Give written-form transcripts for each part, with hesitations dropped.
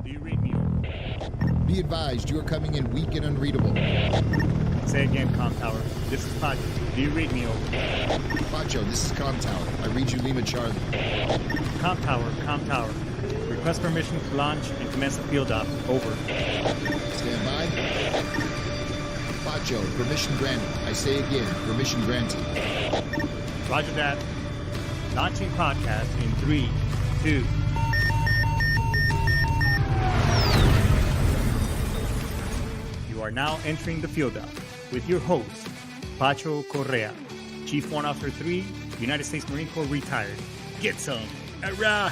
Do you read me? Be advised, you are coming in weak and unreadable. Say again, Com Tower. This is Pacho. Do you read me? Pacho, this is Com Tower. I read you Lima Charlie. Com Tower, Com Tower. Request permission to launch and commence the field op. Over. Stand by. Pacho, permission granted. I say again, permission granted. Roger that. Launching podcast in 3, 2. You are now entering the field op with your host, Pacho Correa, Chief Warrant Officer 3, United States Marine Corps retired. Get some. Hurrah!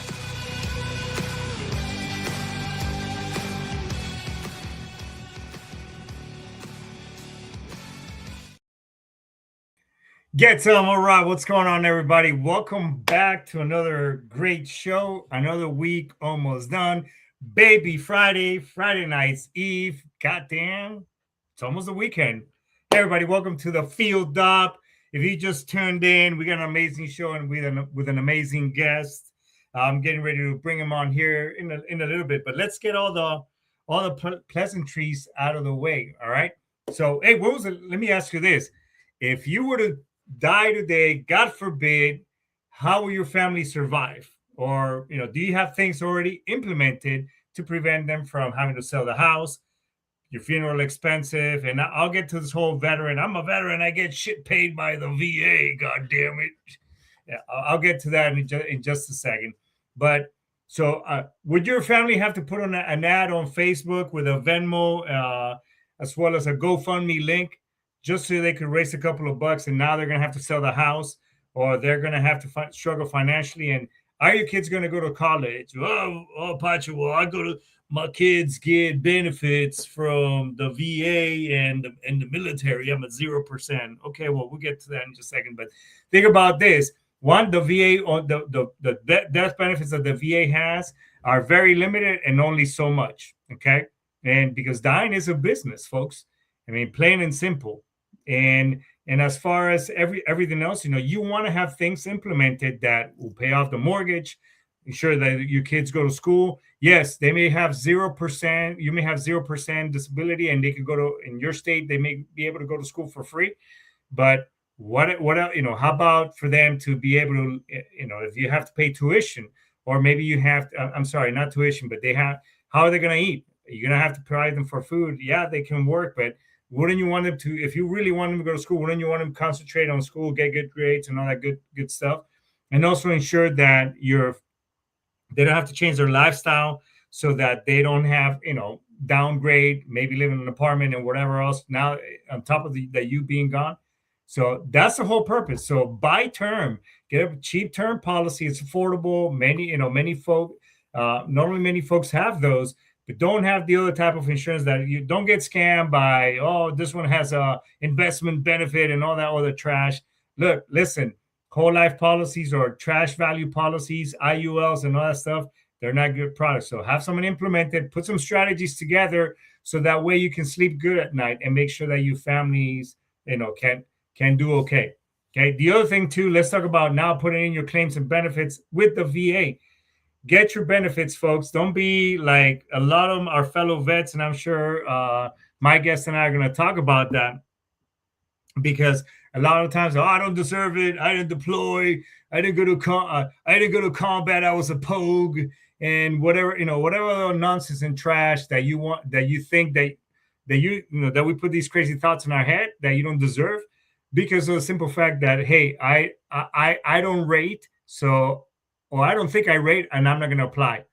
Get some. All right. What's going on, everybody? Welcome back to another great show. Another week almost done. Baby Friday, Friday night's Eve. Goddamn. It's almost the weekend. Hey, everybody. Welcome to the Field Op. If you just tuned in, we got an amazing show and with an amazing guest. I'm getting ready to bring him on here in a little bit, but let's get all the pleasantries out of the way. All right. So, hey, let me ask you this. If you were to die today, God forbid, how will your family survive? Or, do you have things already implemented to prevent them from having to sell the house, your funeral expensive? And I'll get to this whole veteran. I'm a veteran. I get shit paid by the VA. God damn it. Yeah, I'll get to that in just a second. But so would your family have to put on an ad on Facebook with a Venmo as well as a GoFundMe link, just so they could raise a couple of bucks, and now they're going to have to sell the house, or they're going to have to struggle financially? And are your kids going to go to college? Oh, Pacho, well, my kids get benefits from the VA and the military. I'm at 0%. Okay, well, we'll get to that in just a second. But think about this. One, the VA, or the death benefits that the VA has are very limited and only so much, okay? And because dying is a business, folks. I mean, plain and simple. And as far as everything else, you want to have things implemented that will pay off the mortgage, ensure that your kids go to school. Yes, they may have 0%. You may have 0% disability, and they could go to, in your state, they may be able to go to school for free. But what how about for them to be able to, if you have to pay tuition, or maybe you have to, I'm sorry, not tuition, but how are they going to eat? You're going to have to provide them for food. Yeah, they can work, but wouldn't you want them to, if you really want them to go to school, wouldn't you want them to concentrate on school, get good grades and all that good stuff? And also ensure that they don't have to change their lifestyle so that they don't have, downgrade, maybe live in an apartment and whatever else now on top of that you being gone. So that's the whole purpose. So buy term, get a cheap term policy. It's affordable. Many folks have those, but don't have the other type of insurance that you don't get scammed by, this one has a investment benefit and all that other trash. Look, listen, whole life policies or trash value policies, IULs and all that stuff, they're not good products. So have someone implement it, put some strategies together so that way you can sleep good at night and make sure that your families, can do okay. Okay. The other thing too, let's talk about now putting in your claims and benefits with the VA. Get your benefits, folks. Don't be like a lot of them are fellow vets, and I'm sure my guest and I are going to talk about that, because a lot of times, I don't deserve it. I didn't deploy. I didn't go to combat. I was a pogue, and whatever nonsense and trash that you want, that you think that we put these crazy thoughts in our head that you don't deserve, because of the simple fact that, hey, I don't rate, or I don't think I rate, and I'm not going to apply.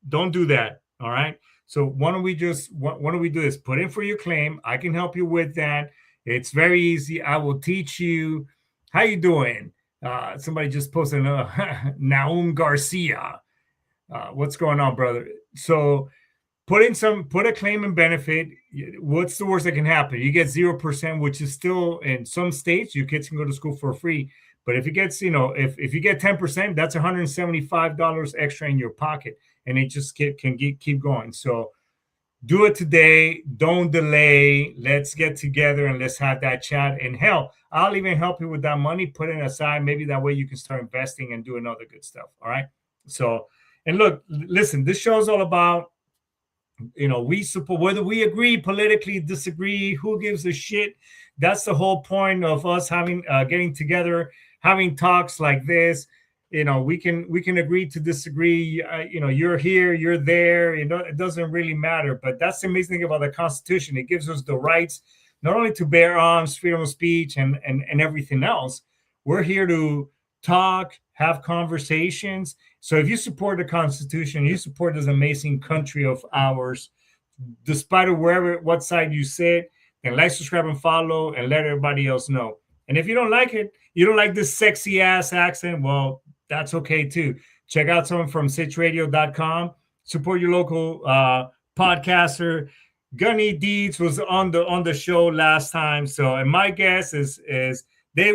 Don't do that. All right. So why don't we do this? Put in for your claim. I can help you with that. It's very easy. I will teach you. How you doing? Somebody just posted Naum Garcia. What's going on, brother? So put a claim and benefit. What's the worst that can happen? You get 0%, which is still, in some states, your kids can go to school for free. But if it gets, if you get 10%, that's $175 extra in your pocket, and it just can keep going. So do it today. Don't delay. Let's get together and let's have that chat. And hell, I'll even help you with that money. Put it aside. Maybe that way you can start investing and doing other good stuff. All right. So, and look, listen, this show is all about We support, whether we agree politically, disagree, who gives a shit. That's the whole point of us having getting together, having talks like this. We can agree to disagree. You're here, you're there. It doesn't really matter. But that's the amazing thing about the Constitution. It gives us the rights not only to bear arms, freedom of speech, and everything else. We're here to talk, have conversations. So if you support the Constitution, you support this amazing country of ours, despite of what side you sit, then like, subscribe, and follow, and let everybody else know. And if you don't like it, you don't like this sexy ass accent, well, that's okay too. Check out someone from sitchradio.com. Support your local podcaster. Gunny Deeds was on the show last time. So, and my guess is they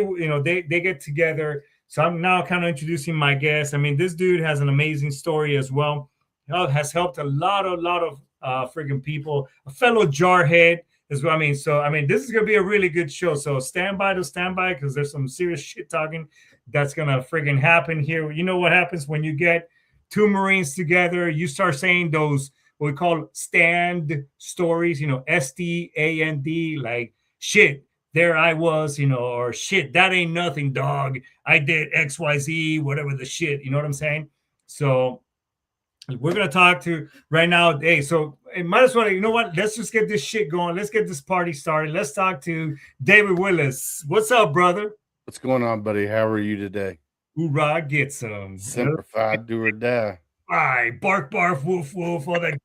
get together. So I'm now kind of introducing my guest. I mean, this dude has an amazing story as well. Has helped a lot of freaking people. A fellow jarhead as well. This is gonna be a really good show. So stand by because there's some serious shit talking that's gonna friggin' happen here. You know what happens when you get two Marines together? You start saying those what we call stand stories. STAND, like shit. There I was, or shit, that ain't nothing, dog. I did XYZ, whatever the shit. You know what I'm saying? So we're gonna talk to right now. Hey, so it might as well. You know what? Let's just get this shit going. Let's get this party started. Let's talk to David Willis. What's up, brother? What's going on, buddy? How are you today? Hoorah, get some. Simplified, do or die. All right, bark, bark, woof, woof, all that.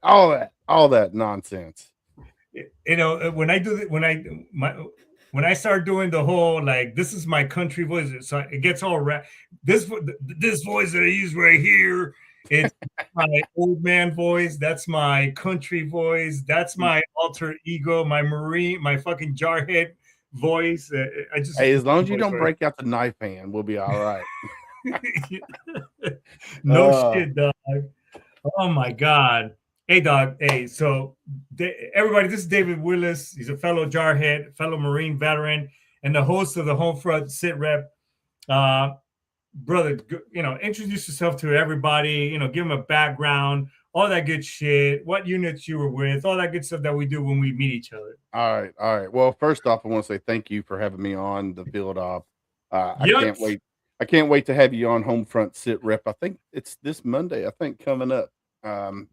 all that nonsense. When I do when I start doing the whole like this is my country voice, so it gets all this voice that I use right here, it's my old man voice. That's my country voice. That's my alter ego, my Marine, my fucking jarhead voice. Hey, as long as you don't break out the knife hand, we'll be all right. No shit, dog. Oh my god. Hey, dog. Hey, so everybody, this is David Willis. He's a fellow jarhead, fellow Marine veteran, and the host of the HomeFront Sitrep. Brother, introduce yourself to everybody. Give them a background, all that good shit. What units you were with, all that good stuff that we do when we meet each other. All right. Well, first off, I want to say thank you for having me on the Build Up. I can't wait to have you on HomeFront Sitrep. I think it's this Monday. I think coming up.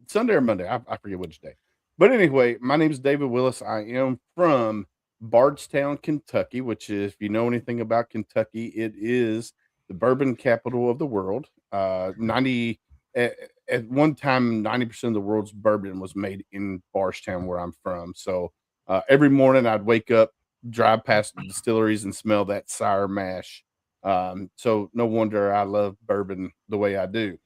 Sunday or Monday, I forget which day. But anyway, my name is David Willis. I am from Bardstown, Kentucky, which is, if you know anything about Kentucky, it is the bourbon capital of the world. At one time, 90% of the world's bourbon was made in Bardstown, where I'm from. So every morning I'd wake up, drive past the distilleries, and smell that sour mash. So no wonder I love bourbon the way I do.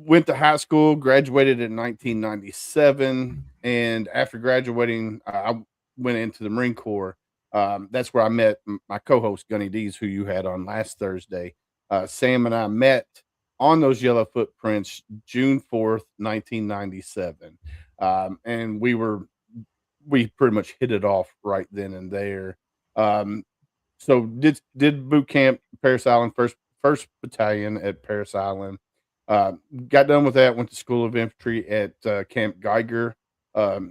Went to high school, graduated in 1997, and after graduating, I went into the Marine Corps. That's where I met my co-host Gunny Dees, who you had on last Thursday. Sam and I met on those yellow footprints June 4th, 1997, and we pretty much hit it off right then and there. So did boot camp Parris Island, first battalion at Parris Island. Got done with that, went to School of Infantry at Camp Geiger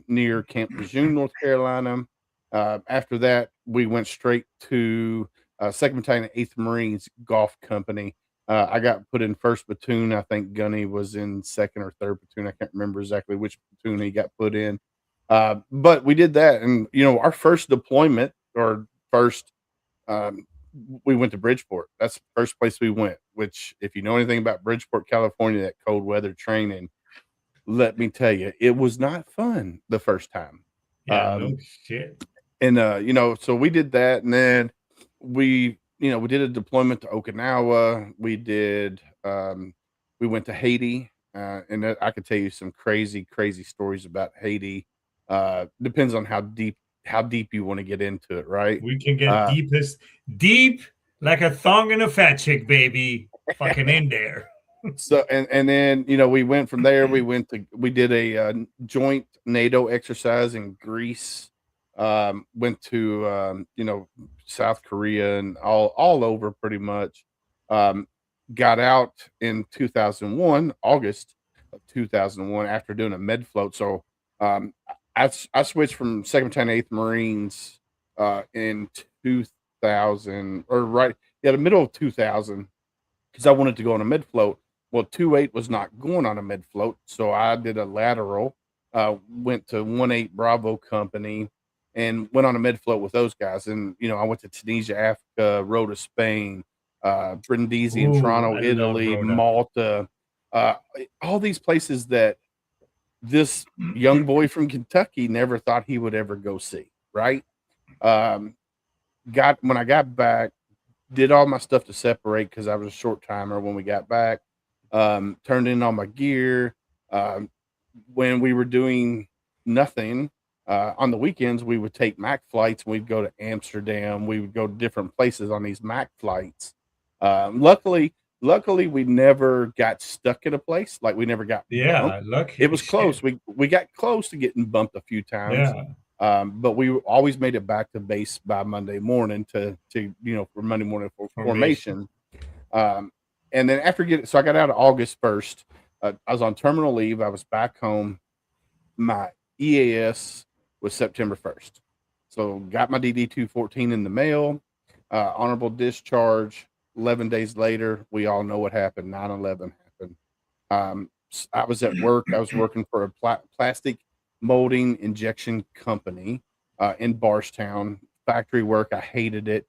near Camp Lejeune, North Carolina. After that, we went straight to 2nd Battalion, 8th Marines Golf Company. I got put in 1st Platoon. I think Gunny was in 2nd or 3rd Platoon. I can't remember exactly which platoon he got put in. But we did that. And, our first deployment or first we went to Bridgeport. That's the first place we went, which if you know anything about Bridgeport, California, that cold weather training, let me tell you, it was not fun the first time. Yeah, no shit. And, so we did that. And then we did a deployment to Okinawa. We went to Haiti. And I could tell you some crazy, crazy stories about Haiti. Depends on how deep you want to get into it, right? We can get deep like a thong in a fat chick, baby. Fucking in there. So and then we went from there. We did a joint NATO exercise in Greece. Went to South Korea and all over pretty much. Got out in 2001 August. of 2001 after doing a med float. So um, I switched from 2nd Battalion 8th Marines in 2000 or the middle of 2000 because I wanted to go on a mid float. Well, 2-8 was not going on a mid float, so I did a lateral. Went to 1-8 Bravo Company and went on a mid float with those guys. And I went to Tunisia, Africa, Rhoda, Spain, Brindisi in Toronto, I love Italy, Rhoda. Malta, all these places that this young boy from Kentucky never thought he would ever go see. Right? When I got back, did all my stuff to separate because I was a short timer when we got back. Turned in all my gear. When we were doing nothing on the weekends, we would take Mac flights. We'd go to Amsterdam. We would go to different places on these Mac flights. Luckily, we never got stuck at a place. Like we never got bumped. Lucky. It was close. We got close to getting bumped a few times. Yeah. But we always made it back to base by Monday morning to for Monday morning formation. And then so I got out of August 1st. I was on terminal leave. I was back home. My EAS was September 1st. So got my DD 214 in the mail, honorable discharge. 11 days later, we all know what happened. 9/11 happened. I was at work. I was working for a plastic molding injection company in Barstown. Factory work. I hated it.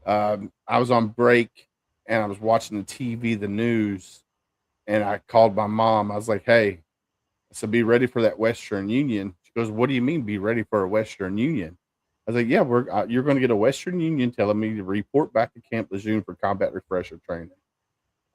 I was on break and I was watching the TV, the news, and I called my mom. I was like, "Hey," I said, "be ready for that Western Union." She goes, "What do you mean, be ready for a Western Union?" I was like, "Yeah, you're going to get a Western Union telling me to report back to Camp Lejeune for combat refresher training."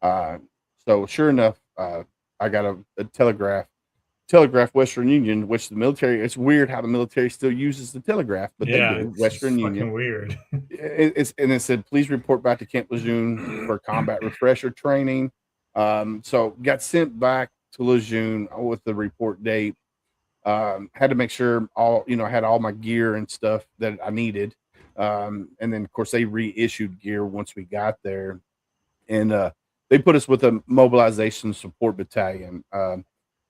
So sure enough, I got a telegraph Western Union, which the military. It's weird how the military still uses the telegraph, but they do. Western Union. Fucking weird. It said, "Please report back to Camp Lejeune for combat refresher training." So got sent back to Lejeune with the report date. Had to make sure I had all my gear and stuff that I needed. And then of course they reissued gear once we got there, and they put us with a mobilization support battalion.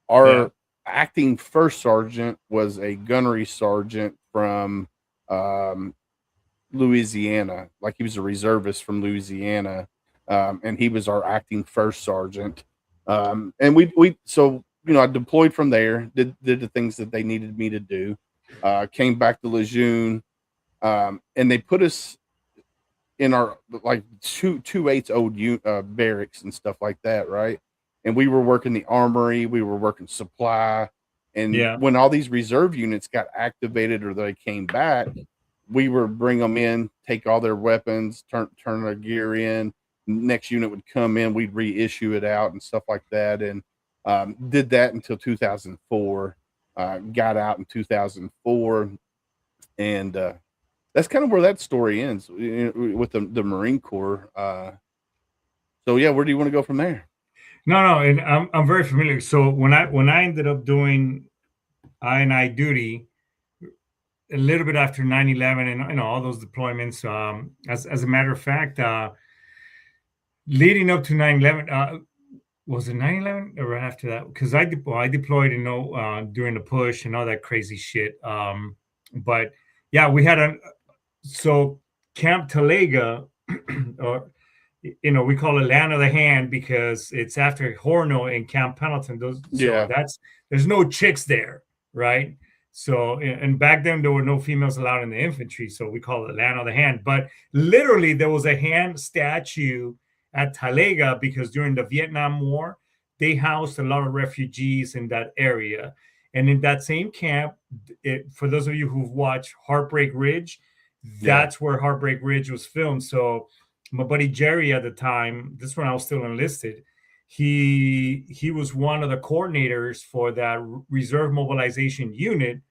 Our acting first sergeant was a gunnery sergeant from Louisiana, like he was a reservist from Louisiana, and he was our acting first sergeant. And so I deployed from there, did the things that they needed me to do, came back to Lejeune, and they put us in our like 2/8 old barracks and stuff like that, right? And we were working the armory, we were working supply, and when all these reserve units got activated or they came back, we would bring them in, take all their weapons, turn their gear in. Next unit would come in, we'd reissue it out and stuff like that, and did that until 2004. Got out in 2004, and that's kind of where that story ends with the Marine Corps. So yeah, where do you want to go from there? No, and I'm very familiar. So when I ended up doing I duty a little bit after 9/11 and all those deployments, as a matter of fact, leading up to 9/11, was it 9/11 or right after that? Because I deployed, during the push and all that crazy shit. But yeah, we had so Camp Talega, or we call it Land of the Hand because it's after Horno and Camp Pendleton. There's no chicks there, right? So, and back then there were no females allowed in the infantry, so we call it Land of the Hand. But literally, there was a hand statue at Talega because during the Vietnam War, they housed a lot of refugees in that area. And in that same camp, for those of you who've watched Heartbreak Ridge, that's where Heartbreak Ridge was filmed. So my buddy Jerry at the time, this when I was still enlisted, he was one of the coordinators for that reserve mobilization unit.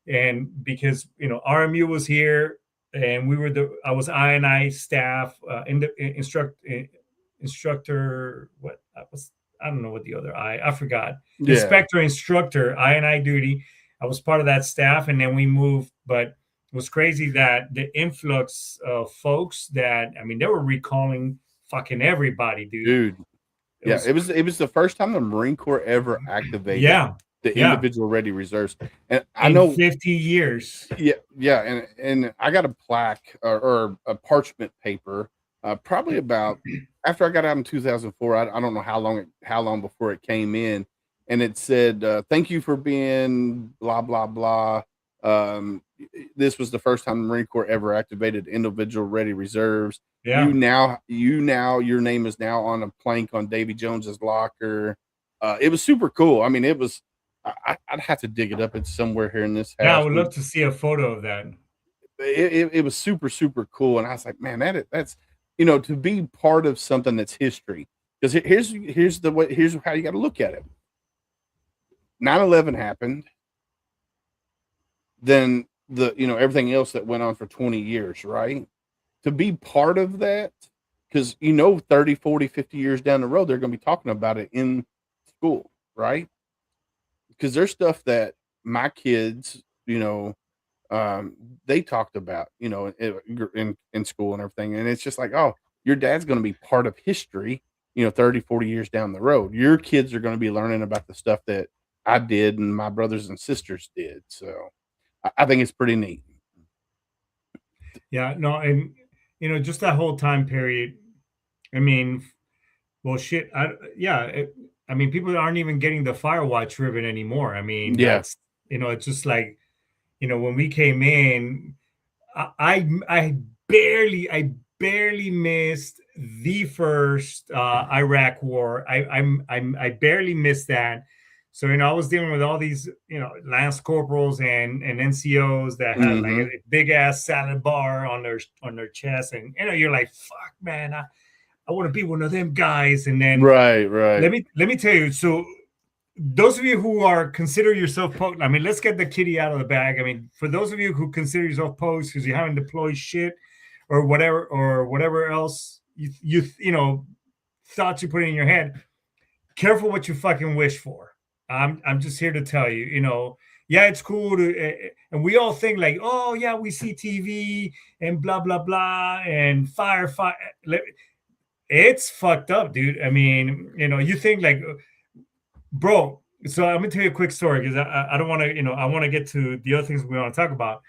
And because RMU was here and I was I staff in the instructor, I don't know what the other I forgot. Inspector instructor, I duty. I was part of that staff, and then we moved. But it was crazy that the influx of folks that they were recalling fucking everybody, dude. it was the first time the Marine Corps ever activated yeah, the yeah, individual ready reserves. And I in know 50 years. yeah, and I got a plaque or a parchment paper, probably about after I got out in 2004. I don't know how long before it came in, and it said, "Thank you for being blah blah blah." This was the first time the Marine Corps ever activated individual ready reserves. Yeah, Your name is now on a plank on Davy Jones's locker. It was super cool. I mean, it was. I'd have to dig it up. It's somewhere here in this yeah, I house. would love to see a photo of that. It was super cool, and I was like, man, that's to be part of something that's history. Because here's how you got to look at it. 9/11 happened, then everything else that went on for 20 years, right? To be part of that, because 30, 40, 50 years down the road, they're going to be talking about it in school, right? Because there's stuff that my kids, they talked about, in school and everything. And it's just like, oh, your dad's going to be part of history, 30, 40 years down the road. Your kids are going to be learning about the stuff that I did and my brothers and sisters did. So I think it's pretty neat. Yeah, no, and just that whole time period. I mean, well, shit. I mean, people aren't even getting the Firewatch ribbon anymore. I mean, Yeah. that's it's just like when we came in, I barely missed the first Iraq war. I barely missed that. So I was dealing with all these lance corporals and NCOs that had like Mm-hmm. a big ass salad bar on their chest, and you're like, fuck, man, I want to be one of them guys. And then Right. let me tell you. So those of you who are consider yourself I mean, let's get the kitty out of the bag. I mean, for those of you who consider yourself post because you haven't deployed shit or whatever else you thoughts you put in your head, careful what you fucking wish for. I'm just here to tell you, yeah, it's cool to, and we all think like, oh yeah, we see TV and blah blah blah and firefight. It's fucked up, dude. I mean, you think like, bro. So I'm gonna tell you a quick story because I don't want to, I want to get to the other things we want to talk about.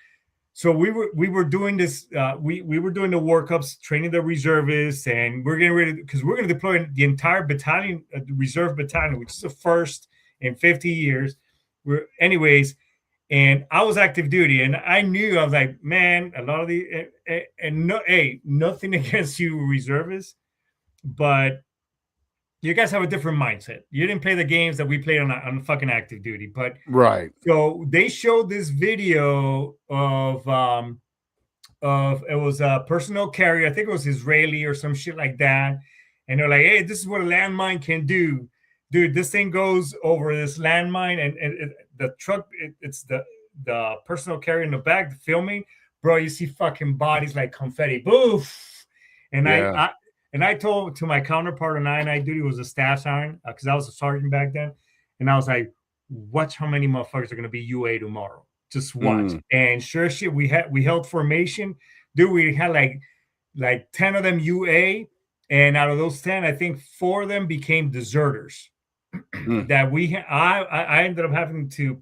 So we were doing this. We were doing the workups, training the reservists, and we're getting ready because we're going to deploy the entire battalion, the reserve battalion, which is the first in 50 years. Anyways, and I was active duty, and I knew I was like, man, a lot of the and no, hey, nothing against you reservists, but you guys have a different mindset. You didn't play the games that we played on fucking active duty. But Right. so they showed this video of it was a personnel carrier. I think it was Israeli or some shit like that. And they're like, hey, this is what a landmine can do. Dude, this thing goes over this landmine and the truck, it's the personnel carrier in the back filming. Bro, you see fucking bodies like confetti. Boof. And Yeah. I told to my counterpart on I duty was a staff sergeant because I was a sergeant back then. And I was like, watch how many motherfuckers are going to be UA tomorrow. Just watch. And sure shit, we held formation. Dude, we had like 10 of them UA. And out of those 10, I think 4 of them became deserters. That I ended up having to,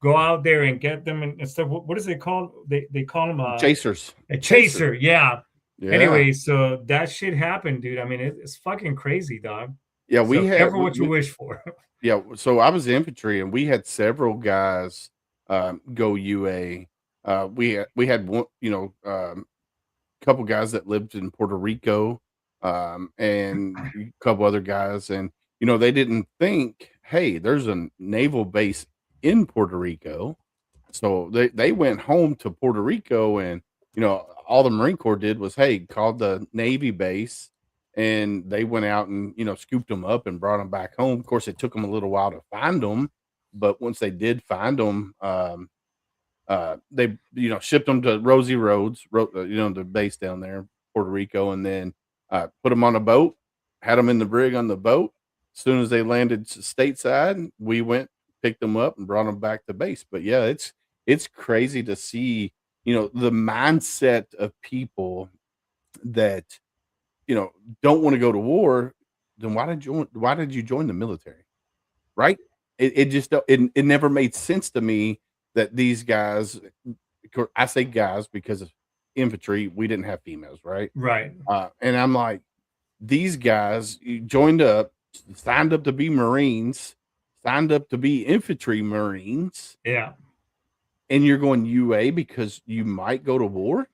go out there and get them and stuff. What is it called? They call them Chasers. A chaser, yeah. Yeah. Anyway, so that shit happened, dude. I mean, it's fucking crazy, dog. Yeah, so careful what you wish for. Yeah, so I was infantry, and we had several guys go UA. We had one, couple guys that lived in Puerto Rico, and a couple other guys, and they didn't think, hey, there's a naval base in Puerto Rico, so they went home to Puerto Rico, and all the Marine Corps did was, hey, called the Navy base, and they went out and scooped them up and brought them back home. Of course, it took them a little while to find them, but once they did find them, they shipped them to Rosie Roads, the base down there, Puerto Rico, and then put them on a boat, had them in the brig on the boat. As soon as they landed stateside, we went, picked them up, and brought them back to base. But yeah, it's crazy to see the mindset of people that don't want to go to war, then why did you join the military? Right? It just it never made sense to me that these guys, I say guys because of infantry, we didn't have females, right? Right. And I'm like, these guys you joined up, signed up to be Marines, signed up to be infantry Marines, Yeah. and you're going UA because you might go to war,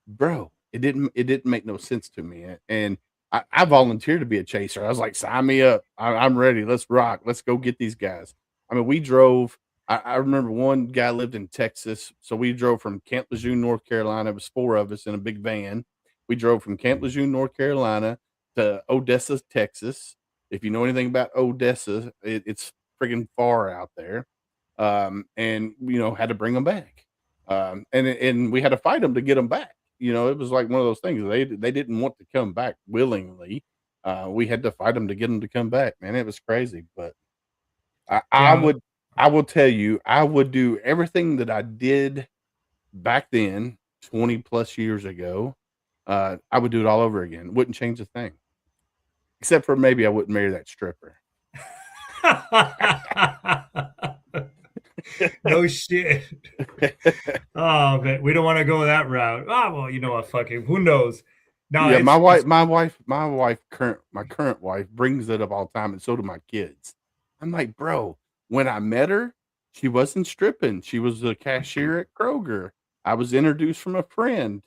bro. It didn't make no sense to me, and I volunteered to be a chaser. I was like, sign me up. I'm ready. Let's rock. Let's go get these guys. I mean, we drove. I remember one guy lived in Texas, so we drove from Camp Lejeune, North Carolina. It was 4 of us in a big van. We drove from Camp Lejeune, North Carolina, to Odessa, Texas. If you know anything about Odessa, it's friggin' far out there. And had to bring them back. And we had to fight them to get them back. It was like one of those things. They didn't want to come back willingly. We had to fight them to get them to come back. Man, it was crazy. But Yeah. I will tell you, I would do everything that I did back then, 20 plus years ago. I would do it all over again. Wouldn't change a thing, except for maybe I wouldn't marry that stripper. No shit. Oh man, we don't want to go that route. Oh well, you know what? Fucking who knows? No, Yeah, it's my current wife brings it up all the time, and so do my kids. I'm like, bro, when I met her, she wasn't stripping. She was a cashier at Kroger. I was introduced from a friend.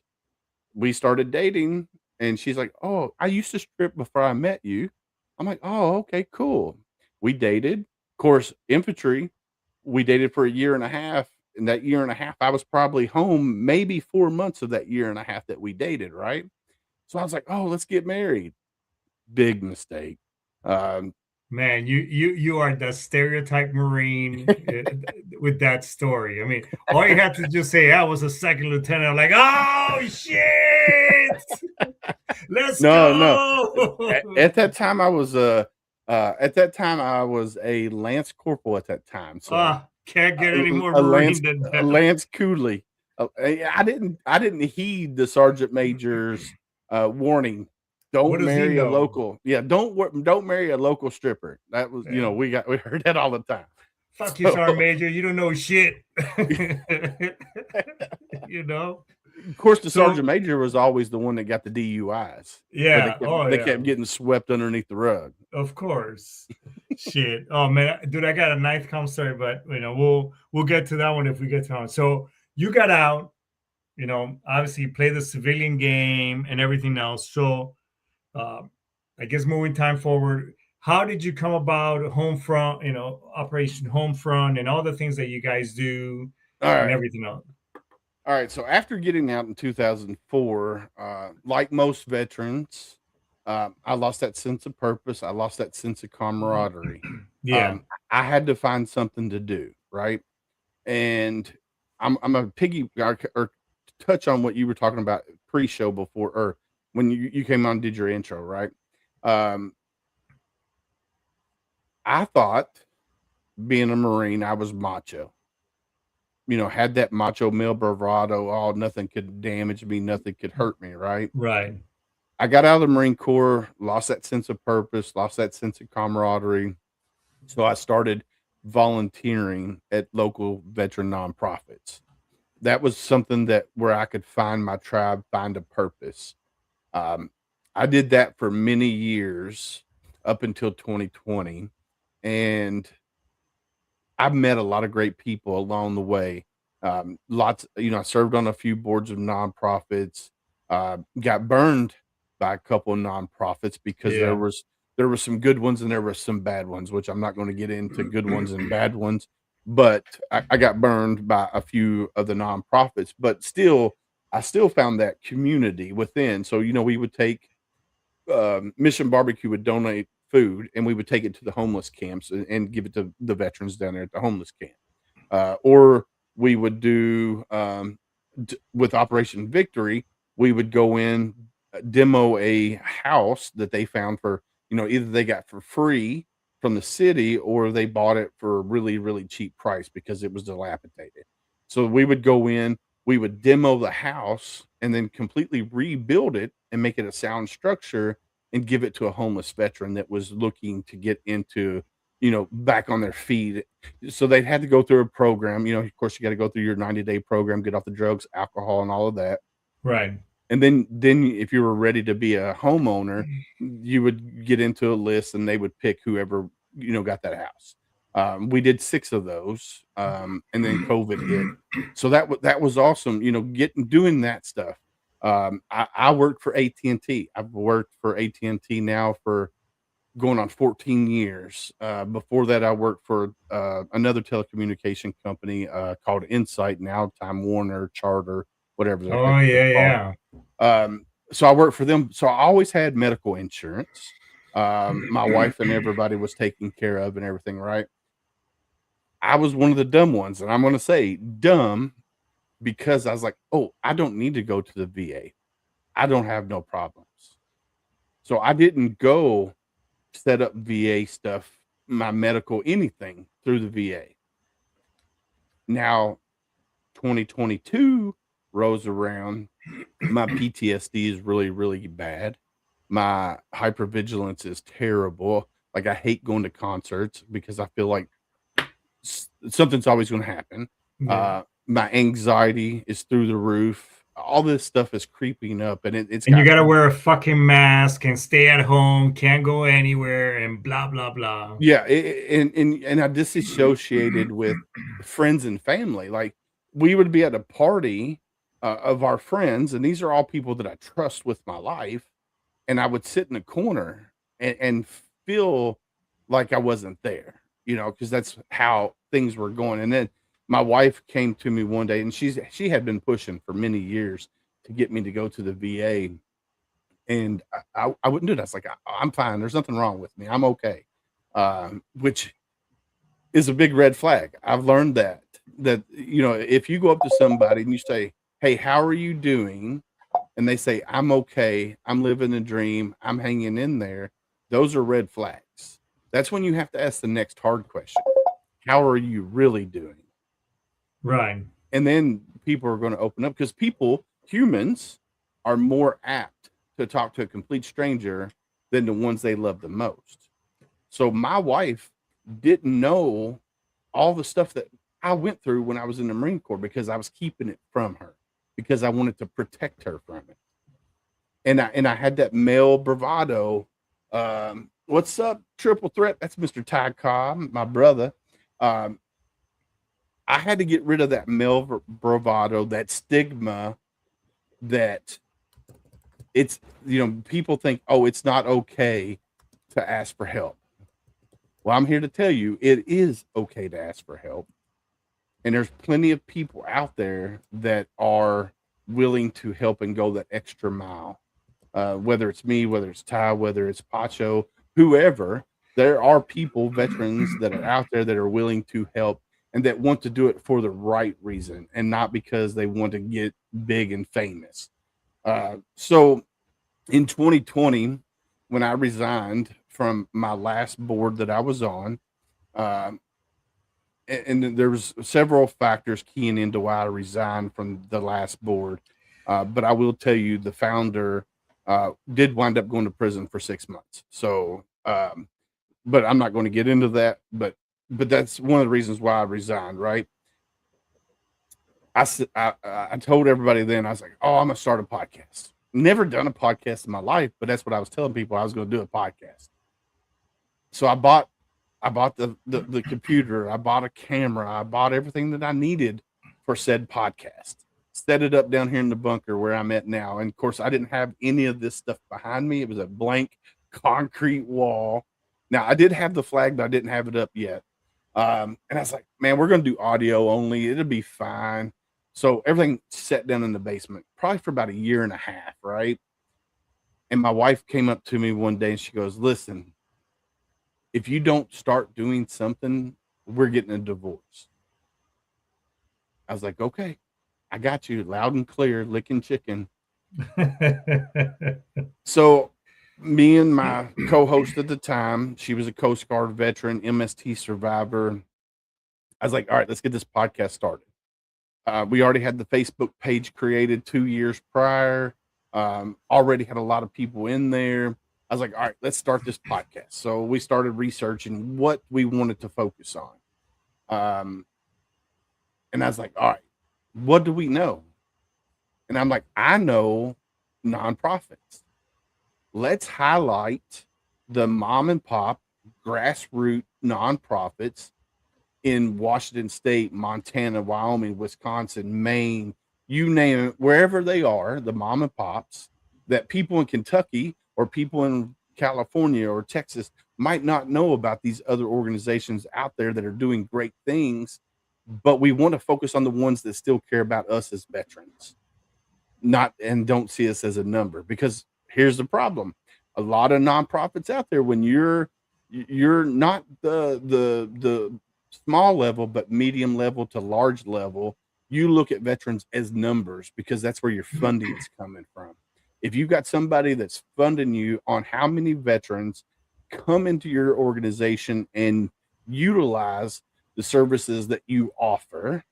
We started dating, and she's like, "Oh, I used to strip before I met you." I'm like, "Oh, okay, cool." We dated. Of course, infantry, we dated for a year and a half. In that year and a half, I was probably home maybe 4 months of that year and a half that we dated, right? So I was like, "Oh, let's get married." Big mistake. Um, man, you are the stereotype Marine with that story. I mean, all you have to just say, I was a second lieutenant. I'm like, oh shit, let's no. go. At that time, I was a lance corporal at that time. So Can't get any more a Marine than a that. lance coolie. I didn't heed the sergeant major's warning. What Don't does he marry a know? local. Yeah, don't marry a local stripper. That was Yeah. we heard that all the time. Fuck you, Sergeant Major. You don't know shit. You know? Of course, the So sergeant major was always the one that got the DUIs, but yeah, oh they yeah, kept getting swept underneath the rug. of course. Shit. Oh man, dude, I got a ninth com story, but we'll get to that one if we get to it. So you got out, obviously you play the civilian game and everything else. So I guess moving time forward, how did you come about Homefront, Operation Homefront and all the things that you guys do All and right. everything else? All right. So after getting out in 2004, like most veterans, I lost that sense of purpose. I lost that sense of camaraderie. Yeah. I had to find something to do, right? And I'm a piggy or touch on what you were talking about pre-show before, or when you came on and did your intro, right? Um, I thought being a Marine, I was macho. Had that macho male bravado. Oh, nothing could damage me, nothing could hurt me, right? Right. I got out of the Marine Corps, lost that sense of purpose, lost that sense of camaraderie. So I started volunteering at local veteran nonprofits. That was something that where I could find my tribe, find a purpose. Um, I did that for many years up until 2020. And I've met a lot of great people along the way. I served on a few boards of nonprofits, got burned by a couple of nonprofits because Yeah. there were some good ones and there were some bad ones, which I'm not going to get into good ones and bad ones, but I got burned by a few of the nonprofits, but still, I still found that community within. So, we would take Mission Barbecue would donate food, and we would take it to the homeless camps and give it to the veterans down there at the homeless camp. Or we would do with Operation Victory, we would go in, demo a house that they found for either they got for free from the city or they bought it for a really really cheap price because it was dilapidated. So we would go in, we would demo the house and then completely rebuild it and make it a sound structure and give it to a homeless veteran that was looking to get into, back on their feet. So they had to go through a program. Of course, you got to go through your 90-day program, get off the drugs, alcohol, and all of that. Right. And then if you were ready to be a homeowner, you would get into a list and they would pick whoever, got that house. We did 6 of those. And then COVID hit. So that was awesome, doing that stuff. I worked for AT&T. I've worked for AT&T now for going on 14 years. Before that, I worked for another telecommunication company called Insight, now Time Warner, Charter, whatever. Oh, yeah. So I worked for them. So I always had medical insurance. My wife and everybody was taken care of and everything, right? I was one of the dumb ones, and I'm going to say dumb because I was like, oh, I don't need to go to the VA. I don't have no problems. So I didn't go set up VA stuff, my medical, anything through the VA. Now, 2022 rolls around. My PTSD is really, really bad. My hypervigilance is terrible. Like, I hate going to concerts because I feel like something's always going to happen. Yeah. My anxiety is through the roof. All this stuff is creeping up, and it's And you got to wear a fucking mask and stay at home, can't go anywhere, and blah blah blah. Yeah, and I disassociated with friends and family. Like, we would be at a party of our friends, and these are all people that I trust with my life, and I would sit in a corner and feel like I wasn't there, because that's how things were going. And then my wife came to me one day, and she had been pushing for many years to get me to go to the VA, and I wouldn't do that. I was like, I'm fine. There's nothing wrong with me. I'm okay. Which is a big red flag. I've learned that if you go up to somebody and you say, hey, how are you doing? And they say, I'm okay. I'm living a dream. I'm hanging in there. Those are red flags. That's when you have to ask the next hard question. How are you really doing? Right. And then people are going to open up, because humans are more apt to talk to a complete stranger than the ones they love the most. So my wife didn't know all the stuff that I went through when I was in the Marine Corps, because I was keeping it from her, because I wanted to protect her from it. And I had that male bravado. What's up, Triple Threat? That's Mr. Ty Cobb, my brother. I had to get rid of that male bravado, that stigma that it's, people think, oh, it's not okay to ask for help. Well, I'm here to tell you, it is okay to ask for help. And there's plenty of people out there that are willing to help and go that extra mile. Whether it's me, whether it's Ty, whether it's Pacho, whoever, there are people, veterans that are out there that are willing to help and that want to do it for the right reason and not because they want to get big and famous. So in 2020, when I resigned from my last board that I was on, and there was several factors keying into why I resigned from the last board. But I will tell you, the founder did wind up going to prison for 6 months. So, but I'm not going to get into that. But that's one of the reasons why I resigned. Right? I told everybody then, I was like, oh, I'm gonna start a podcast. Never done a podcast in my life, but that's what I was telling people, I was going to do a podcast. So I bought the computer, I bought a camera, I bought everything that I needed for said podcast. Set it up down here in the bunker where I'm at now. And of course, I didn't have any of this stuff behind me. It was a blank concrete wall. Now, I did have the flag, but I didn't have it up yet. And I was like, man, we're going to do audio only. It'll be fine. So everything set down in the basement, probably for about a year and a half, right? And my wife came up to me one day and she goes, listen, if you don't start doing something, we're getting a divorce. I was like, okay, I got you, loud and clear, licking chicken. So me and my co-host at the time, she was a Coast Guard veteran, MST survivor. I was like, all right, let's get this podcast started. We already had the Facebook page created 2 years prior. Already had a lot of people in there. I was like, all right, let's start this podcast. So we started researching what we wanted to focus on. And I was like, all right, what do we know? And I'm like, I know nonprofits. Let's highlight the mom and pop grassroots nonprofits in Washington State, Montana, Wyoming, Wisconsin, Maine, you name it, wherever they are, the mom and pops that people in Kentucky or people in California or Texas might not know about these other organizations out there that are doing great things, but we want to focus on the ones that still care about us as veterans, not and don't see us as a number. Because here's the problem: a lot of nonprofits out there, when you're not the small level, but medium level to large level, you look at veterans as numbers because that's where your funding is coming from. If you've got somebody that's funding you on how many veterans come into your organization and utilize the services that you offer,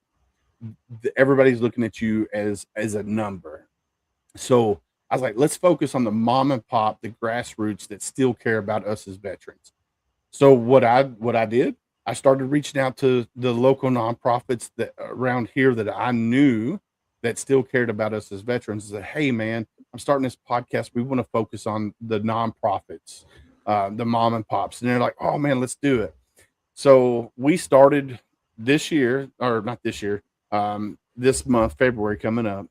everybody's looking at you as a number. So I was like, let's focus on the mom and pop, the grassroots that still care about us as veterans. So what I did, I started reaching out to the local nonprofits that around here that I knew that still cared about us as veterans. I said, hey man, I'm starting this podcast. We want to focus on the nonprofits, the mom and pops. And they're like, oh man, let's do it. So we started this year, or not this year, this month, February coming up,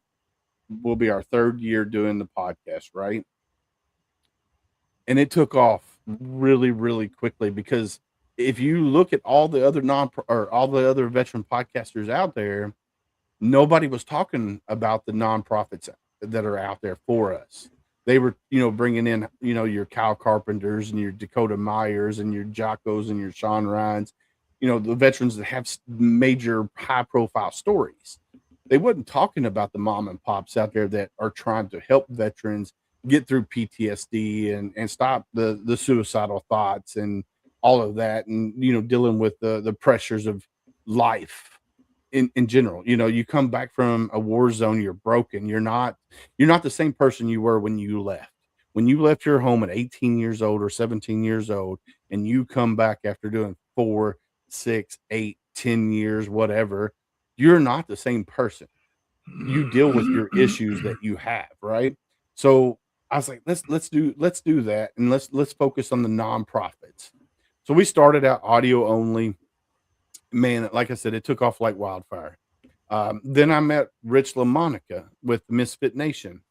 will be our third year doing the podcast, right? And it took off really, really quickly because if you look at all the other all the other veteran podcasters out there, nobody was talking about the nonprofits that are out there for us. They were, bringing in, your Kyle Carpenters and your Dakota Myers and your Jockos and your Sean Ryans, the veterans that have major high profile stories. They wasn't talking about the mom and pops out there that are trying to help veterans get through PTSD and stop the suicidal thoughts and all of that. And, dealing with the pressures of life in general. You come back from a war zone, you're broken. You're not the same person you were when you left. When you left your home at 18 years old or 17 years old, and you come back after doing 4, 6, 8, 10 years, whatever, you're not the same person. You deal with your issues that you have, right? So I was like, let's do that, and let's focus on the nonprofits. So we started out audio only. Man, like I said, it took off like wildfire. Then I met Rich LaMonica with the Misfit Nation.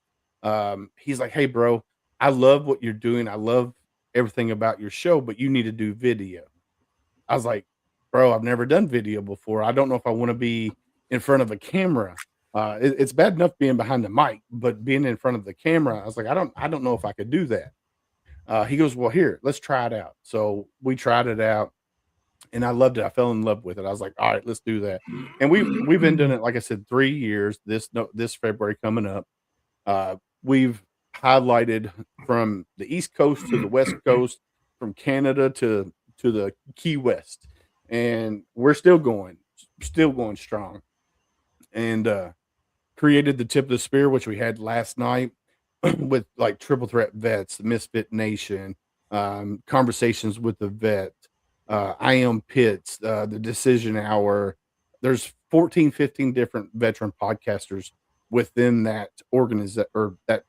He's like, hey, bro, I love what you're doing. I love everything about your show, but you need to do video. I was like, bro, I've never done video before. I don't know if I want to be in front of a camera. It's bad enough being behind the mic, but being in front of the camera, I was like, I don't know if I could do that. He goes, well, here, let's try it out. So we tried it out. And I loved it. I fell in love with it. I was like, all right, let's do that. And we've been doing it, like I said, 3 years. This February coming up. We've highlighted from the East Coast to the West Coast, from Canada to the Key West, and we're still going strong. And created the Tip of the Spear, which we had last night with like Triple Threat Vets, the Misfit Nation, conversations with the vet. I Am Pitts, the Decision Hour. There's 14, 15 different veteran podcasters within that organization or that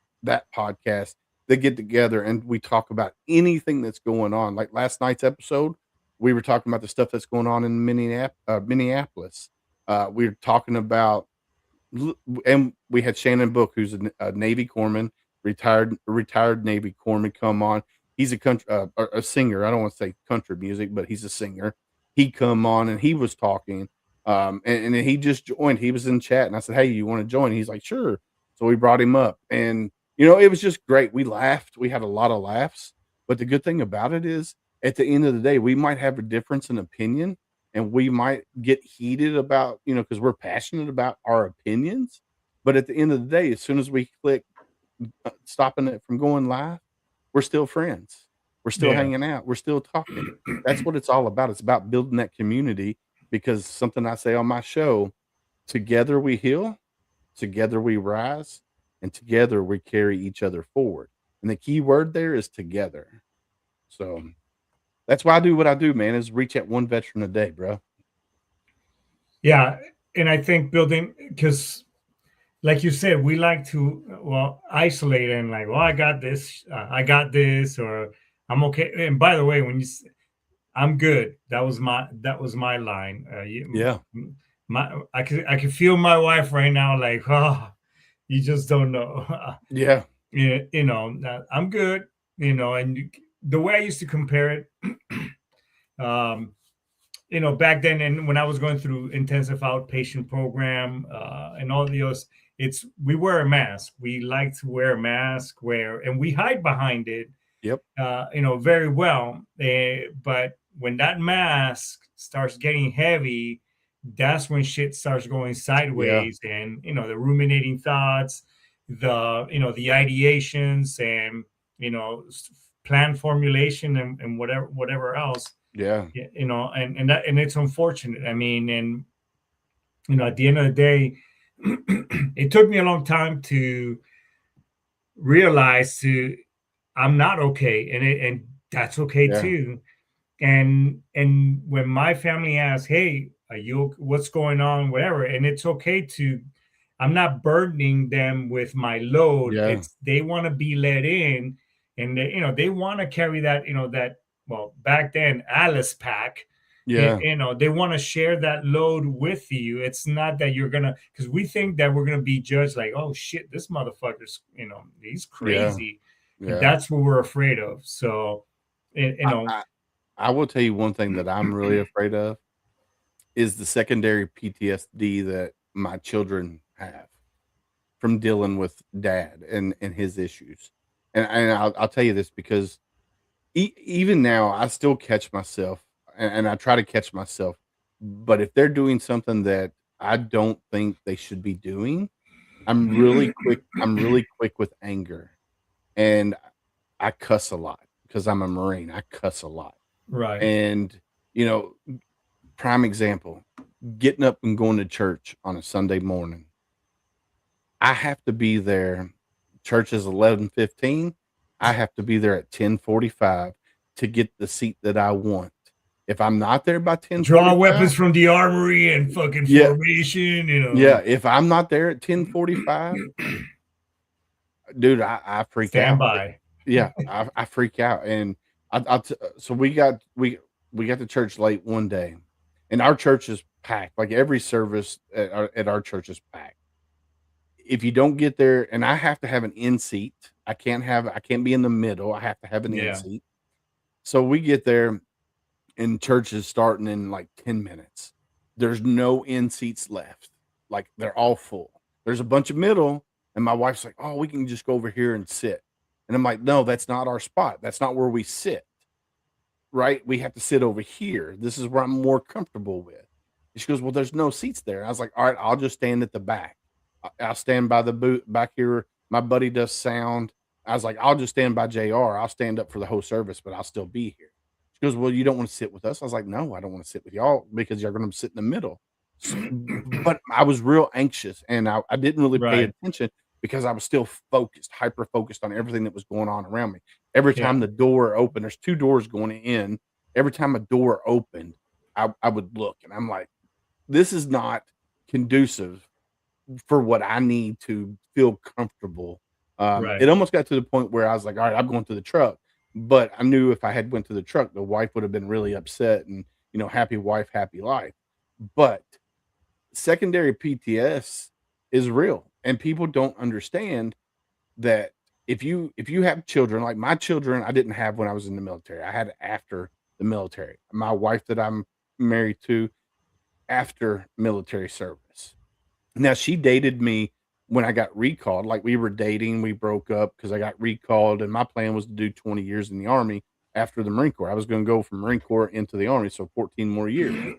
podcast that get together and we talk about anything that's going on. Like last night's episode, we were talking about the stuff that's going on in Minneapolis. We were talking about, and we had Shannon Book, who's a Navy corpsman, retired Navy corpsman, come on. He's a singer. I don't want to say country music, but he's a singer. He come on and he was talking, and he just joined. He was in chat, and I said, "Hey, you want to join?" He's like, "Sure." So we brought him up, and it was just great. We laughed. We had a lot of laughs. But the good thing about it is, at the end of the day, we might have a difference in opinion, and we might get heated about, because we're passionate about our opinions. But at the end of the day, as soon as we click stopping it from going live, we're still friends. We're still hanging out. We're still talking. That's what it's all about. It's about building that community, because something I say on my show, together we heal, together we rise, and together we carry each other forward. And the key word there is together. So that's why I do what I do, man, is reach at one veteran a day, bro. Yeah. And I think building, because like you said, we like to, well, isolate and like, well, I got this, or I'm okay. And by the way, when I'm good, that was my line. Yeah. I can feel my wife right now, like, oh, you just don't know. Yeah. I'm good, and the way I used to compare it, um, back then, and when I was going through intensive outpatient program, and all the others, we wear a mask. We like to wear a mask, and we hide behind it, Yep. very well. But when that mask starts getting heavy, that's when shit starts going Yeah. sideways, and the ruminating thoughts, the ideations, and plan formulation, and whatever else. Yeah. And it's unfortunate. I mean, and at the end of the day, it took me a long time to realize I'm not okay, and that's okay Yeah. too. And when my family asks, "Hey, are you? What's going on?" Whatever, and it's okay to. I'm not burdening them with my load. Yeah. It's they want to be let in, and they want to carry that. Well, back then, Alice pack. Yeah. They want to share that load with you. It's not that you're gonna, because we think that we're gonna be judged like, oh shit, this motherfucker's, he's Yeah. crazy, and Yeah. that's what we're afraid of. So, you I, know, I I will tell you one thing that I'm really afraid of is the secondary PTSD that my children have from dealing with dad and his issues. And I'll tell you this because even now I still catch myself and I try to catch myself. But if they're doing something that I don't think they should be doing, I'm really quick. I'm really quick with anger, and I cuss a lot because I'm a Marine. I cuss a lot, right. and you know, prime example, getting up and going to church on a Sunday morning. I have to be there. Church is 11:15. I have to be there at 10:45 to get the seat that I want. If I'm not there by Draw 10:45, weapons from the armory and fucking yeah, formation, yeah. If I'm not there at 10:45, dude, I freak stand out. by. Yeah, I freak out, and so we got to church late one day, and our church is packed. Like every service at our church is packed. If you don't get there, and I have to have an in seat. I can't be in the middle. I have to have an in Yeah. seat. So we get there, and church is starting in like 10 minutes. There's no in seats left. Like they're all full. There's a bunch of middle, and my wife's like, "Oh, we can just go over here and sit." And I'm like, "No, that's not our spot. That's not where we sit. Right? We have to sit over here. This is where I'm more comfortable with." And she goes, "Well, there's no seats there." And I was like, "All right, I'll just stand at the back. I'll stand by the booth back here. My buddy does sound." I was like, "I'll just stand by JR. I'll stand up for the whole service, but I'll still be here." She goes, "Well, you don't want to sit with us?" I was like, "No, I don't want to sit with y'all because you're going to sit in the middle." But I was real anxious and I didn't really pay Right. attention because I was still focused, hyper focused on everything that was going on around me. Every Yeah. time the door opened, there's two doors going in. Every time a door opened, I would look and I'm like, this is not conducive for what I need to feel comfortable. Right. It almost got to the point where I was like, all right, I'm going to the truck. But I knew if I had went to the truck, the wife would have been really upset and, happy wife, happy life. But secondary PTS is real. And people don't understand that if you have children, like my children, I didn't have when I was in the military. I had after the military. My wife that I'm married to after military service. Now she dated me when I got recalled. Like we were dating, we broke up because I got recalled, and my plan was to do 20 years in the Army after the Marine Corps. I was going to go from Marine Corps into the Army, so 14 more years.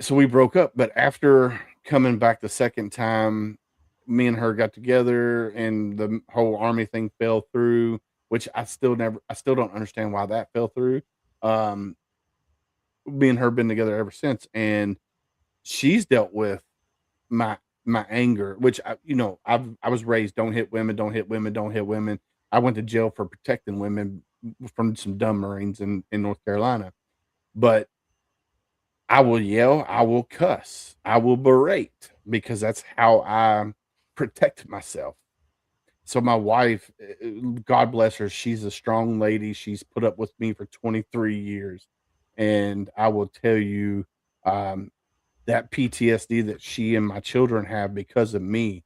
So we broke up, but after coming back the second time, me and her got together, and the whole Army thing fell through. Which I still don't understand why that fell through. Um, Me and her been together ever since, and she's dealt with my my anger, which I was raised, don't hit women, don't hit women, don't hit women. I went to jail for protecting women from some dumb Marines in North Carolina. But I will yell, I will cuss, I will berate because that's how I protect myself. So my wife, God bless her, she's a strong lady. She's put up with me for 23 years. And I will tell you, um, that PTSD that she and my children have because of me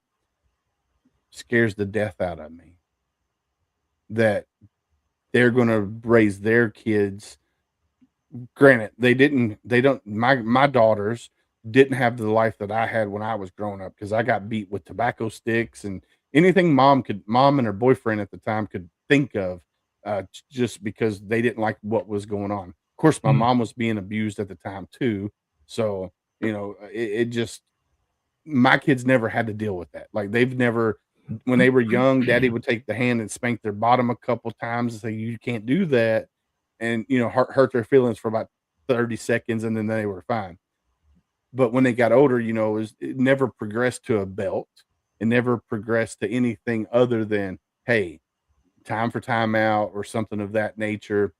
scares the death out of me. That they're going to raise their kids. Granted, they don't, my daughters didn't have the life that I had when I was growing up because I got beat with tobacco sticks and anything mom and her boyfriend at the time could think of, just because they didn't like what was going on. Of course, my mom was being abused at the time too. So, it just, my kids never had to deal with that. Like they've never, when they were young, daddy would take the hand and spank their bottom a couple times and say, you can't do that. And, hurt their feelings for about 30 seconds. And then they were fine. But when they got older, it never progressed to a belt. It never progressed to anything other than, hey, time for timeout or something of that nature.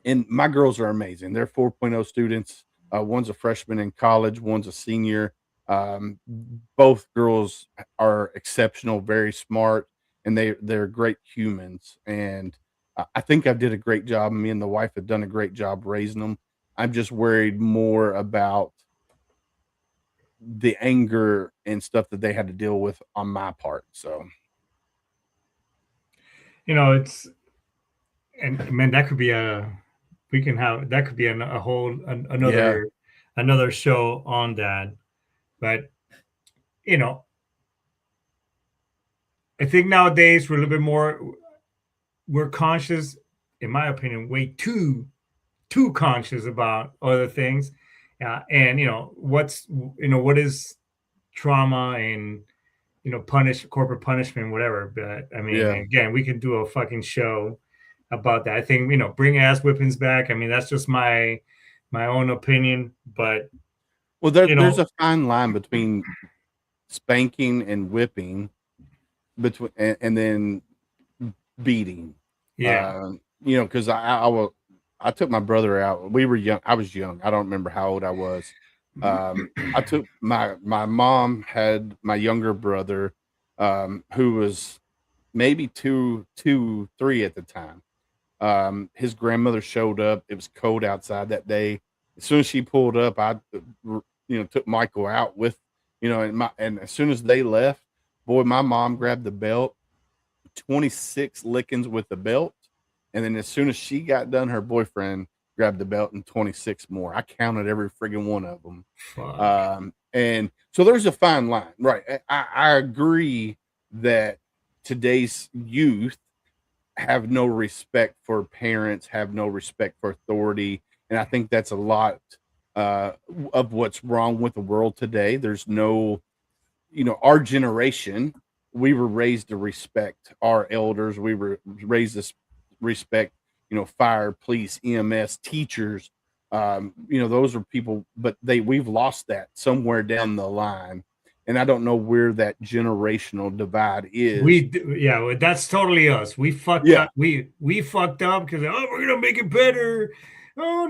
And my girls are amazing. They're 4.0 students. One's a freshman in college, one's a senior. Both girls are exceptional, very smart, and they're great humans. And I think I did a great job. Me and the wife have done a great job raising them. I'm just worried more about the anger and stuff that they had to deal with on my part. So, it's, and man, that could be that could be a whole another show on that. But I think nowadays we're a little bit more, we're conscious, in my opinion, way too conscious about other things. And what is trauma and corporate punishment, whatever. But I mean, again, we can do a fucking show about that. I think bring ass whippings back. I mean, that's just my own opinion. But there's a fine line between spanking and whipping, between and then beating. Because I took my brother out. We were young. I was young. I don't remember how old I was. I took my mom had my younger brother, who was maybe 3 at the time. His grandmother showed up. It was cold outside that day. As soon as she pulled up, I took Michael out with, and as soon as they left, boy, my mom grabbed the belt, 26 lickings with the belt. And then as soon as she got done, her boyfriend grabbed the belt and 26 more. I counted every friggin' one of them. And so there's a fine line, right? I agree that today's youth have no respect for parents, have no respect for authority. And I think that's a lot of what's wrong with the world today. There's no, our generation, we were raised to respect our elders. We were raised to respect, fire, police, EMS, teachers. Those are people, but we've lost that somewhere down the line. And I don't know where that generational divide is. That's totally us. We fucked up. We fucked up because we're gonna make it better. Oh,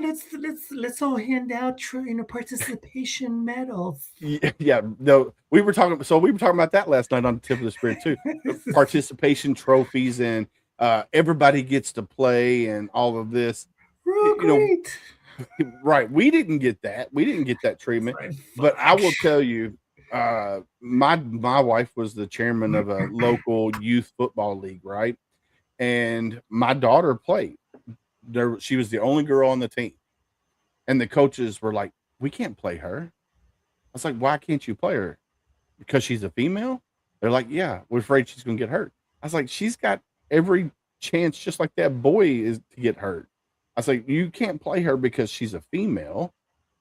let's all hand out participation medals. No, we were talking about that last night on the Tip of the Spear too. Participation trophies and everybody gets to play and all of this. Great. Right. We didn't get that. We didn't get that treatment. Right. But I will tell you, my wife was the chairman of a local youth football league, right? And my daughter played. She was the only girl on the team. And the coaches were like, we can't play her. I was like, why can't you play her? Because she's a female? They're like, yeah, we're afraid she's going to get hurt. I was like, she's got every chance, just like that boy is, to get hurt. I was like, you can't play her because she's a female.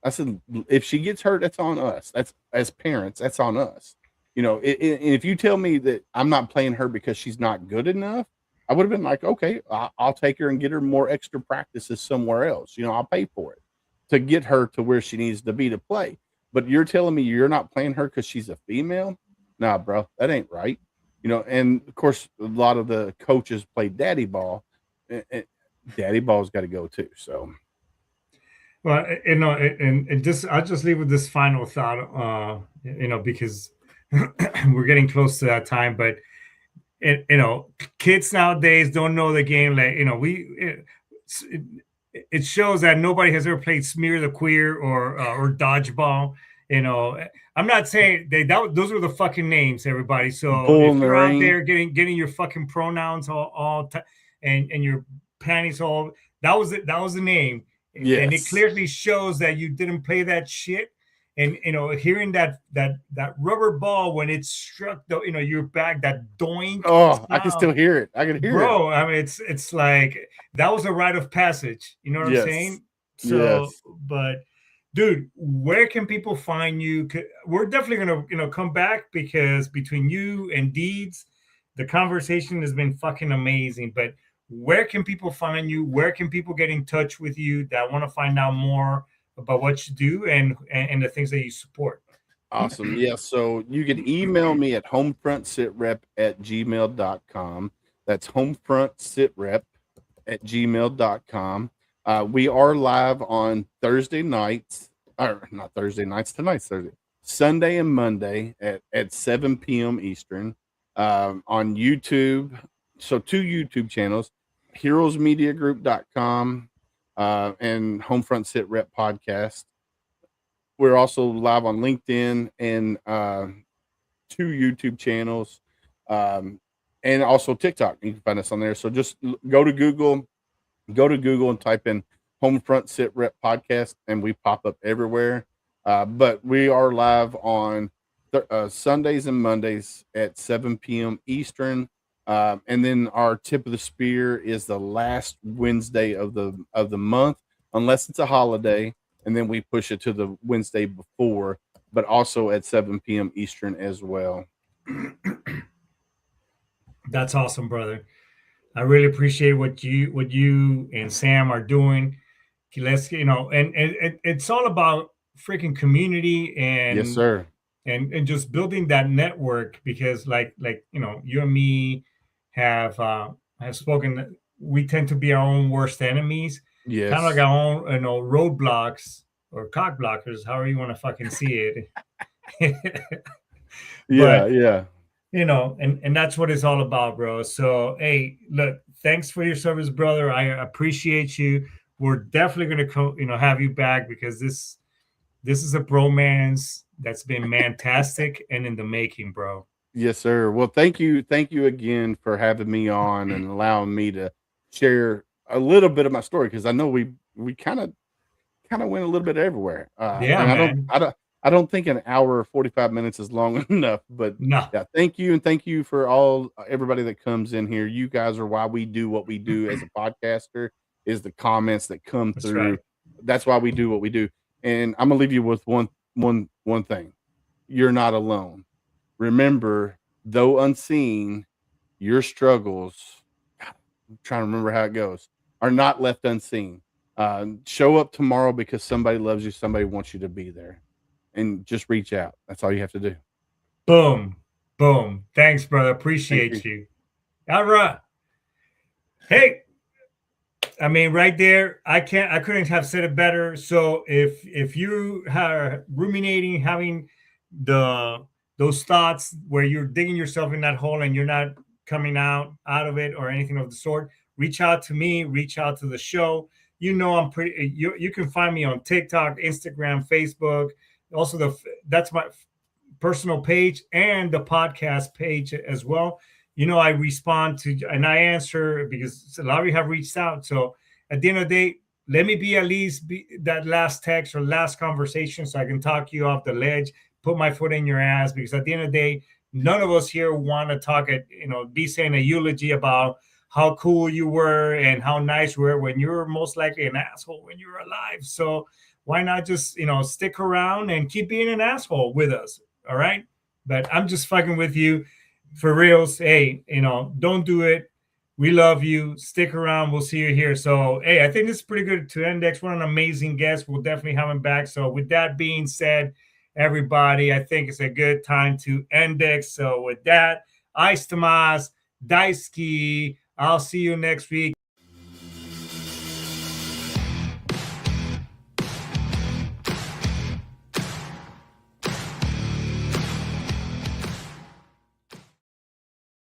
I said, if she gets hurt, that's on us. That's, as parents, that's on us. If you tell me that I'm not playing her because she's not good enough, I would have been like, okay, I'll take her and get her more extra practices somewhere else. I'll pay for it to get her to where she needs to be to play. but you're telling me you're not playing her because she's a female? Nah, bro, that ain't right. And of course, a lot of the coaches play daddy ball. And daddy ball's got to go too. So, Well, and just I'll just leave with this final thought, because we're getting close to that time. But kids nowadays don't know the game. Like it shows that nobody has ever played Smear the Queer or Dodgeball. I'm not saying those were the fucking names, everybody. So Bull in if the you're out ring. there getting your fucking pronouns and your panties all, that was the name. Yes. And it clearly shows that you didn't play that shit. And hearing that rubber ball when it struck your back, that doink. Oh, I can still hear it. I can hear it. Bro, I mean, it's like that was a rite of passage. You know what I'm saying? So, but dude, where can people find you? We're definitely gonna come back, because between you and Deeds, the conversation has been fucking amazing. But where can people find you? Where can people get in touch with you that want to find out more about what you do and the things that you support? Awesome. Yeah. So you can email me at homefrontsitrep@gmail.com. That's homefrontsitrep@gmail.com. We are live on Thursday nights, or not Thursday nights, tonight's Thursday, Sunday and Monday at 7 p.m. Eastern on YouTube. So 2 YouTube channels, heroesmediagroup.com and Homefront Sitrep podcast. We're also live on LinkedIn and 2 YouTube channels and also TikTok. You can find us on there. So just go to Google and type in Homefront Sitrep podcast, and we pop up everywhere. But we are live on Sundays and Mondays at 7 p.m. Eastern. And then our tip of the spear is the last Wednesday of the month, unless it's a holiday. And then we push it to the Wednesday before, but also at 7 p.m. Eastern as well. That's awesome, brother. I really appreciate what you and Sam are doing. Let's, and it's all about freaking community and yes, sir. And just building that network, because like you and me have spoken. We tend to be our own worst enemies. Yes. Kind of like our own, roadblocks or cock blockers, however you want to fucking see it. Yeah. And that's what it's all about, bro. So, hey, look, thanks for your service, brother. I appreciate you. We're definitely going to have you back, because this is a bromance that's been fantastic and in the making, bro. Yes, sir. Well, thank you again for having me on and allowing me to share a little bit of my story, because I know we kind of went a little bit everywhere. Man. I don't think an hour or 45 minutes is long enough, but no. Yeah, thank you for everybody that comes in here. You guys are why we do what we do as a podcaster. Is the comments that come through. Right. That's why we do what we do. And I'm gonna leave you with one thing. You're not alone. Remember, though unseen, your struggles, I'm trying to remember how it goes, are not left unseen. Show up tomorrow, because somebody loves you. Somebody wants you to be there, and just reach out. That's all you have to do. Boom. Thanks, brother. Appreciate you. All right. Hey, I mean, right there, I couldn't have said it better. So if you are ruminating, having those thoughts where you're digging yourself in that hole and you're not coming out of it or anything of the sort, reach out to me, reach out to the show. I'm pretty, you can find me on TikTok, Instagram, Facebook. Also that's my personal page and the podcast page as well. I respond to and I answer, because a lot of you have reached out. So at the end of the day, let me be at least that last text or last conversation, so I can talk you off the ledge, put my foot in your ass, because at the end of the day, none of us here want to talk be saying a eulogy about how cool you were and how nice you were when you were most likely an asshole when you were alive. So why not just, stick around and keep being an asshole with us? All right. But I'm just fucking with you for reals. Hey, don't do it. We love you. Stick around. We'll see you here. So, hey, I think this is pretty good to index. What an amazing guest. We'll definitely have him back. So with that being said, everybody. I think it's a good time to end it. So with that, Ice Tomas, Daisuke, I'll see you next week.